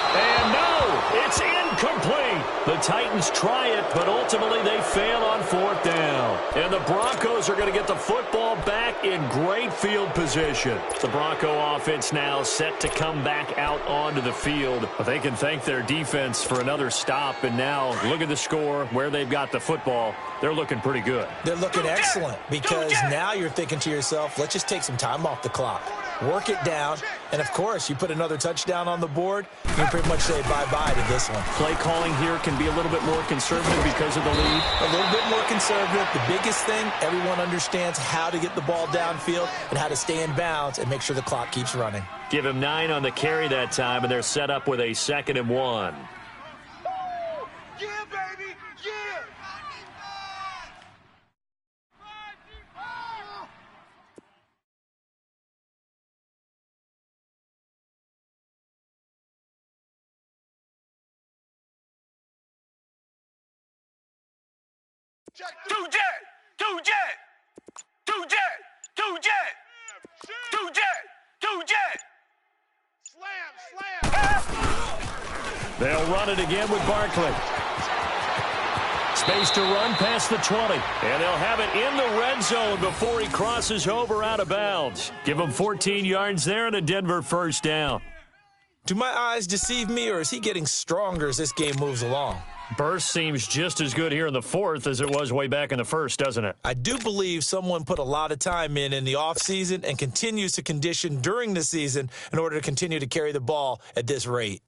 And no, it's incomplete. The Titans try it, but ultimately they fail on fourth down. And the Broncos are going to get the football back in great field position. The Bronco offense now set to come back out onto the field. But they can thank their defense for another stop. And now look at the score, where they've got the football. They're looking pretty good. They're looking excellent because now you're thinking to yourself, let's just take some time off the clock. Work it down, and of course, you put another touchdown on the board, you can pretty much say bye-bye to this one. Play calling here can be a little bit more conservative because of the lead. A little bit more conservative. The biggest thing, everyone understands how to get the ball downfield and how to stay in bounds and make sure the clock keeps running. Give him 9 on the carry that time, and they're set up with a 2nd and 1. Yeah, baby, yeah. Two jet, two jet, two jet, two jet, two jet, two jet. Slam. They'll run it again with Barkley. Space to run past the 20. And they'll have it in the red zone before he crosses over out of bounds. Give him 14 yards there and a Denver first down. Do my eyes deceive me, or is he getting stronger as this game moves along? Burst seems just as good here in the fourth as it was way back in the first, doesn't it? I do believe someone put a lot of time in the offseason and continues to condition during the season in order to continue to carry the ball at this rate.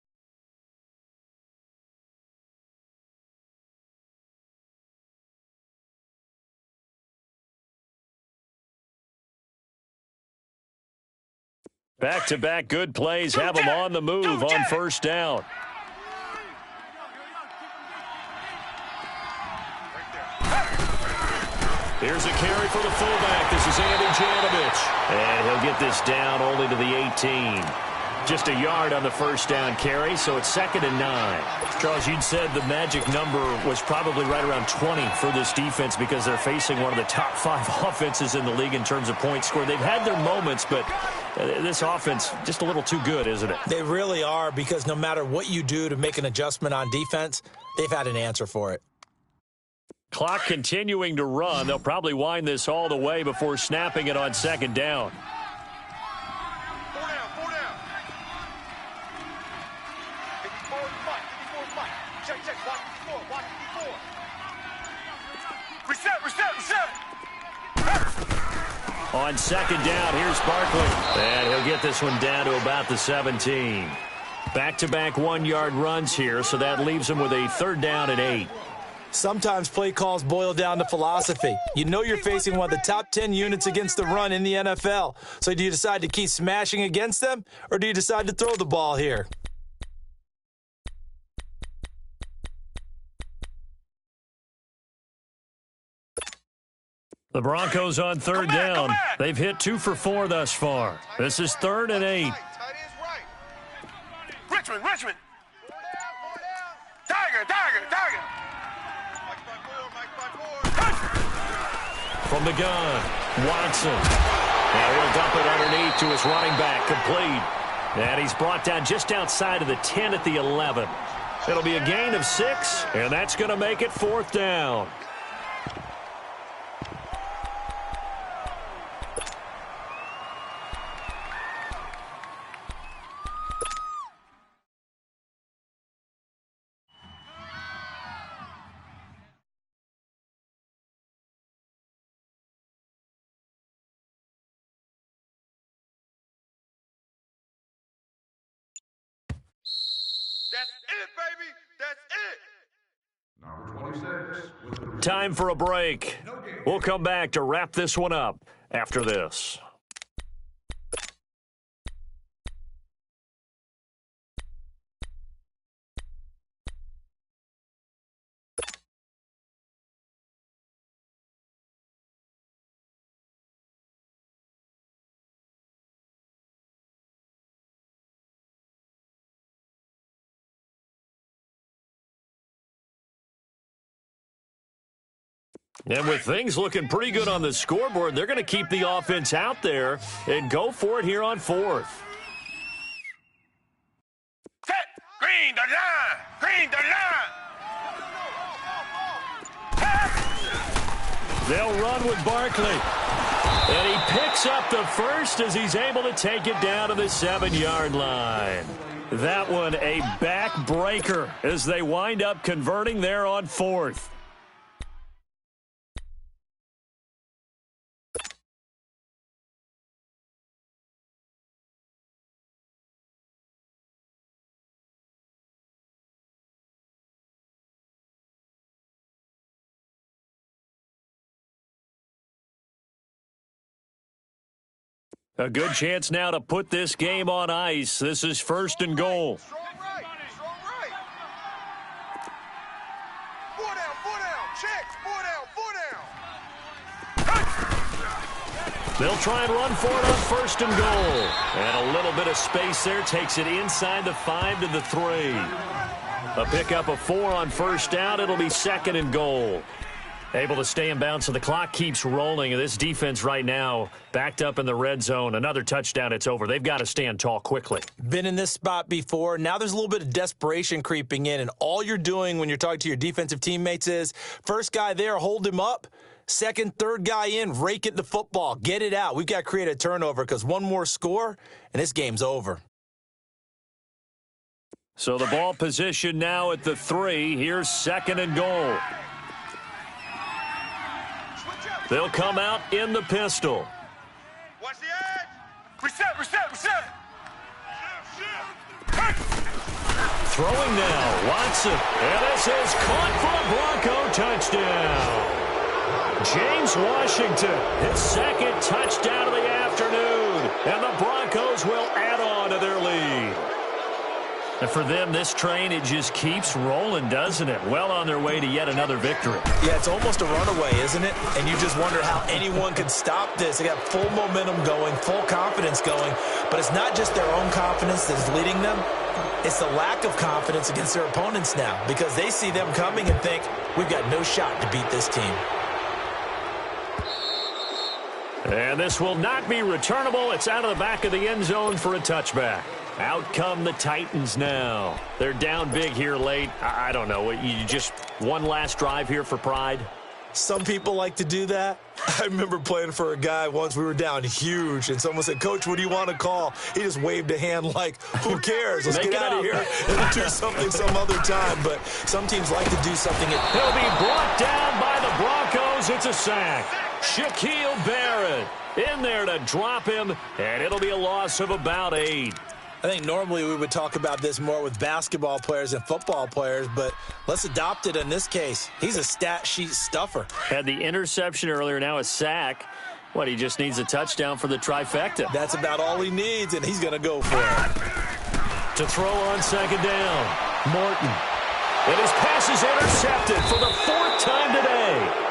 Back-to-back good plays have them on the move on first down. Here's a carry for the fullback. This is Andy Janovich. And he'll get this down only to the 18. Just a yard on the first down carry, so it's 2nd and 9. Charles, you'd said the magic number was probably right around 20 for this defense because they're facing one of the top 5 offenses in the league in terms of points scored. They've had their moments, but this offense just a little too good, isn't it? They really are, because no matter what you do to make an adjustment on defense, they've had an answer for it. Clock continuing to run. They'll probably wind this all the way before snapping it on 2nd down. Four down. Check, watch 54. Reset. On 2nd down, here's Barkley. And he'll get this one down to about the 17. Back-to-back 1-yard runs here, so that leaves him with a 3rd down and 8. Sometimes play calls boil down to philosophy. You know you're facing one of the top 10 units against the run in the NFL. So do you decide to keep smashing against them, or do you decide to throw the ball here? The Broncos on 3rd down. They've hit 2 for 4 thus far. This is 3rd and 8. Richmond. Tiger. From the gun, Watson. Now he'll dump it underneath to his running back, complete. And he's brought down just outside of the 10 at the 11. It'll be a gain of 6, and that's going to make it 4th down. That's it, baby. That's it. Number 26. Time for a break. We'll come back to wrap this one up after this. And with things looking pretty good on the scoreboard, they're going to keep the offense out there and go for it here on 4th. Set. Green the line. Green the line. They'll run with Barkley. And he picks up the first as he's able to take it down to the 7-yard line. That one a backbreaker as they wind up converting there on 4th. A good chance now to put this game on ice. This is 1st and goal. Strong right. Strong right. 4 down. 4 down. Check. 4 down. 4 down. They'll try and run for it on 1st and goal. And a little bit of space there takes it inside the 5 to the 3. A pickup of 4 on 1st down. It'll be 2nd and goal. Able to stay in bounds, so the clock keeps rolling. And this defense right now backed up in the red zone. Another touchdown, it's over. They've got to stand tall quickly. Been in this spot before. Now there's a little bit of desperation creeping in, and all you're doing when you're talking to your defensive teammates is, first guy there, hold him up. Second, third guy in, rake it the football. Get it out. We've got to create a turnover because one more score, and this game's over. So the ball position now at the 3. Here's 2nd and goal. They'll come out in the pistol. Watch the edge. Reset. Throwing now, Watson. And this is caught for a Bronco touchdown. James Washington, his 2nd touchdown of the afternoon. And the Broncos will add on to their lead. And for them, this train, it just keeps rolling, doesn't it? Well on their way to yet another victory. Yeah, it's almost a runaway, isn't it? And you just wonder how anyone could stop this. They got full momentum going, full confidence going. But it's not just their own confidence that's leading them. It's the lack of confidence against their opponents now because they see them coming and think, we've got no shot to beat this team. And this will not be returnable. It's out of the back of the end zone for a touchback. Out come the Titans now. They're down big here late. I don't know. You just one last drive here for pride? Some people like to do that. I remember playing for a guy once. We were down huge, and someone said, Coach, what do you want to call? He just waved a hand like, who cares? Let's get out of here and do something some other time. But some teams like to do something. He'll be brought down by the Broncos. It's a sack. Shaquille Barrett in there to drop him, and it'll be a loss of about 8. I think normally we would talk about this more with basketball players and football players, but let's adopt it in this case. He's a stat sheet stuffer. Had the interception earlier, now a sack. What, he just needs a touchdown for the trifecta. That's about all he needs, and he's going to go for it. To throw on 2nd down, Morton. And his pass is intercepted for the 4th time today.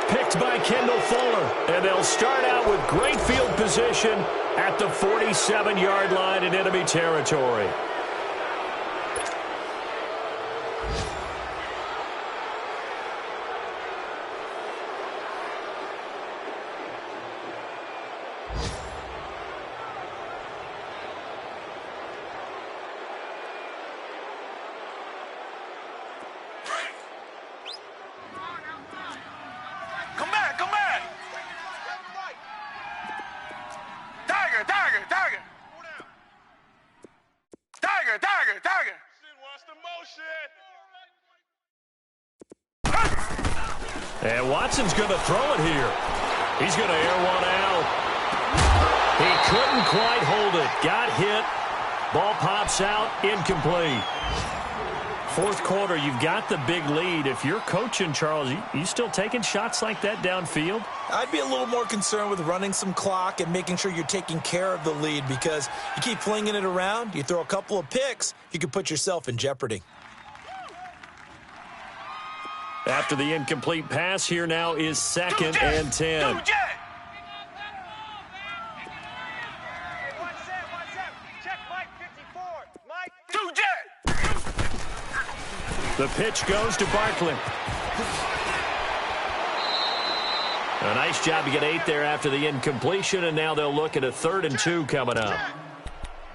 Picked by Kendall Fuller, and they'll start out with great field position at the 47-yard line in enemy territory. And Watson's going to throw it here. He's going to air one out. He couldn't quite hold it. Got hit. Ball pops out. Incomplete. 4th quarter, you've got the big lead. If you're coaching, Charles, you still taking shots like that downfield? I'd be a little more concerned with running some clock and making sure you're taking care of the lead because you keep flinging it around, you throw a couple of picks, you could put yourself in jeopardy. After the incomplete pass, here now is 2nd and 10. The pitch goes to Barkley. A nice job to get 8 there after the incompletion, and now they'll look at a 3rd and 2 coming up.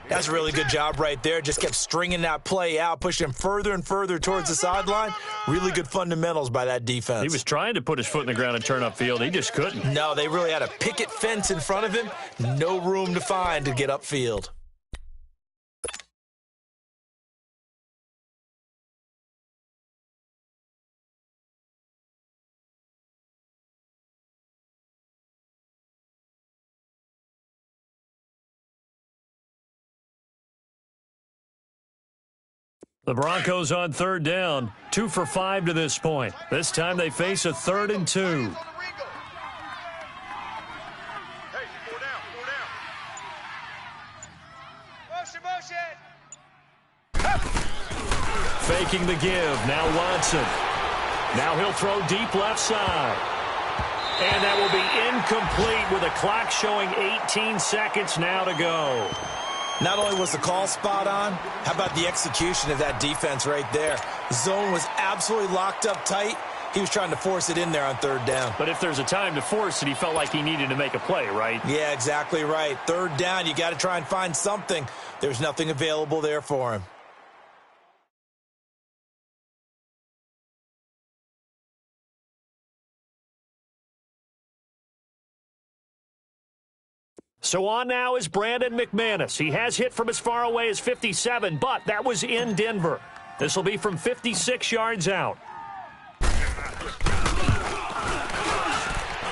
That's a really good job right there. Just kept stringing that play out, pushing him further and further towards the sideline. Really good fundamentals by that defense. He was trying to put his foot in the ground and turn upfield. He just couldn't. No, they really had a picket fence in front of him. No room to find to get upfield. The Broncos on 3rd down, 2 for 5 to this point. This time they face a 3rd and 2. Hey, 4 down, 4 down. Motion. Faking the give. Now Watson. Now he'll throw deep left side. And that will be incomplete with a clock showing 18 seconds now to go. Not only was the call spot on, how about the execution of that defense right there? The zone was absolutely locked up tight. He was trying to force it in there on 3rd down. But if there's a time to force it, he felt like he needed to make a play, right? Yeah, exactly right. 3rd down, you got to try and find something. There's nothing available there for him. So on now is Brandon McManus. He has hit from as far away as 57, but that was in Denver. This will be from 56 yards out.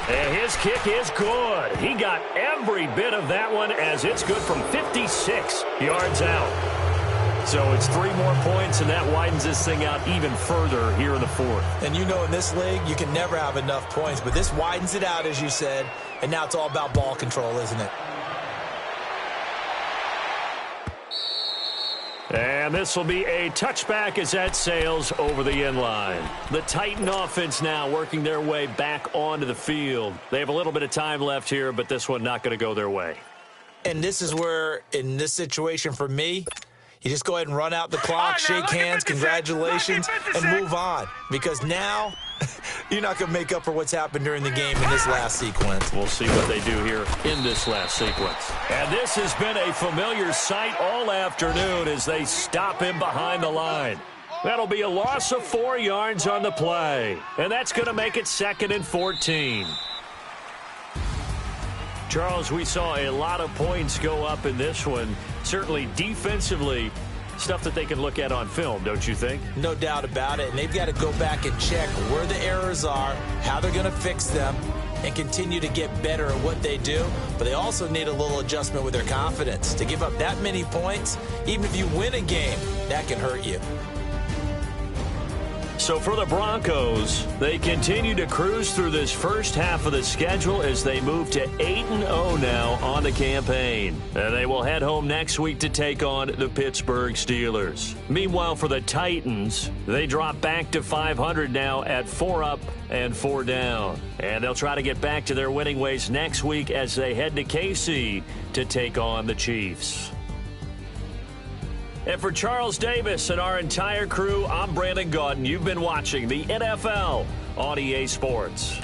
And his kick is good. He got every bit of that one as it's good from 56 yards out. So it's 3 more points, and that widens this thing out even further here in the 4th. And you know in this league, you can never have enough points, but this widens it out, as you said, and now it's all about ball control, isn't it? And this will be a touchback as that sails over the end line. The Titan offense now working their way back onto the field. They have a little bit of time left here, but this one not going to go their way. And this is where, in this situation for me, you just go ahead and run out the clock, shake hands, congratulations, and move on. Because now, you're not going to make up for what's happened during the game in this last sequence. We'll see what they do here in this last sequence. And this has been a familiar sight all afternoon as they stop him behind the line. That'll be a loss of 4 yards on the play. And that's going to make it 2nd and 14. Charles, we saw a lot of points go up in this one. Certainly defensively, stuff that they can look at on film, don't you think? No doubt about it. And they've got to go back and check where the errors are, how they're going to fix them, and continue to get better at what they do. But they also need a little adjustment with their confidence. To give up that many points, even if you win a game, that can hurt you. So for the Broncos, they continue to cruise through this first half of the schedule as they move to 8-0 now on the campaign. And they will head home next week to take on the Pittsburgh Steelers. Meanwhile, for the Titans, they drop back to 500 now at 4 up and 4 down. And they'll try to get back to their winning ways next week as they head to KC to take on the Chiefs. And for Charles Davis and our entire crew, I'm Brandon Gaudin. You've been watching the NFL on EA Sports.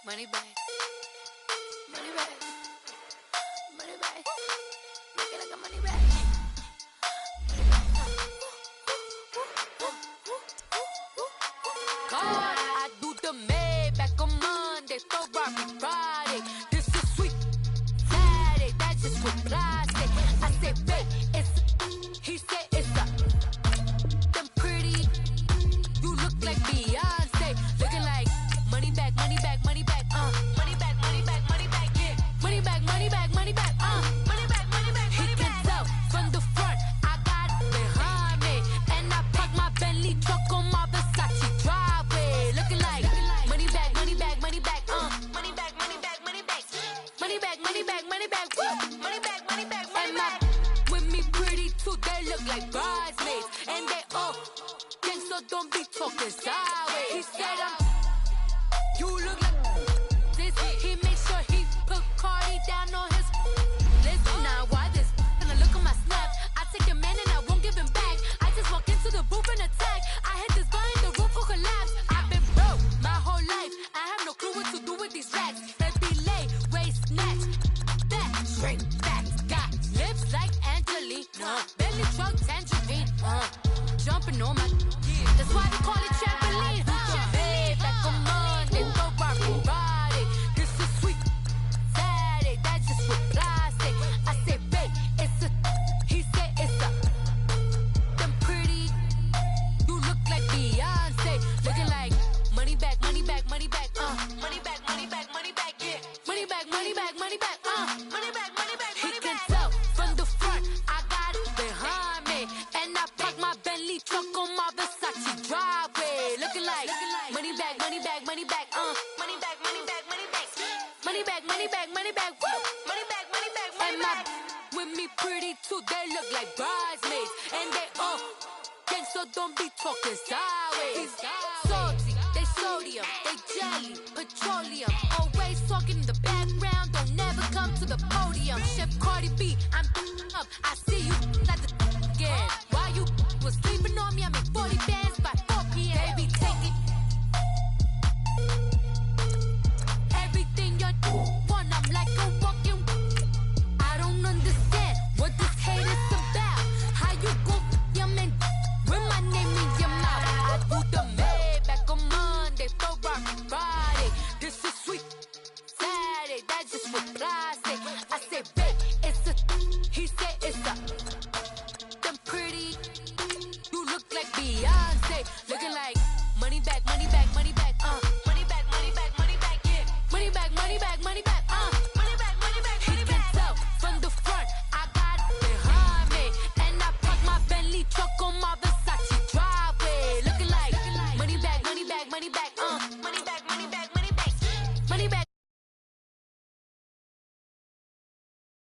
Money bag. Money bag. Money bag. Make it like a money bag. God, I do the Maybach on Monday, Ferrari Friday. This is sweet Saturday, that's just for plastic. I say, babe, it's, he said it's a, them pretty, you look like Beyonce, looking like money back, money back, money back, money back, money back, money back, yeah, money back, money back, money back, money back, money back, he can tell from the front, I got it behind me, and I park my Bentley truck on my Versace driveway, looking like money back, money back, money back, money back, money back, money back, money back, money back, money back, woo, money back, money back, money back, with me pretty too, they look like bridesmaids, and they all gang, so don't be talking sideways. He said you look like this. He made sure he put Cardi down on his list. Now why this? When I look at my snap, I take your man and I won't give him back. I just walk into the booth and attack. I hit this guy in the roof will collapse. I've been broke my whole life. I have no clue what to do with these racks. Heavy lay, waist snatch, that straight back. Got lips like Angelina, belly truck tangerine, jumping on my. That's why they call it trampoline. Back on Monday, Ferrari Friday. This is sweet Saturday, that's just for plastic. I say, babe, it's a. He said it's a. Them pretty, you look like Beyonce, looking like money back, money back, money back, money back, money back, money back, yeah, money back, money back, money back, money back, money back. He can tell from the front, I got it behind me, and I park my Bentley truck on my Versace driveway, looking like money back, money back, money back, money back, money back, money back, money back, money back, money back, woo, money back, money back, money back. With me pretty too, they look like bridesmaids, and they all gang, so don't be talking sideways. Salty, they sodium, they jelly, petroleum, always talking in the background, don't never come to the podium. Chef Cardi B, I'm up, I see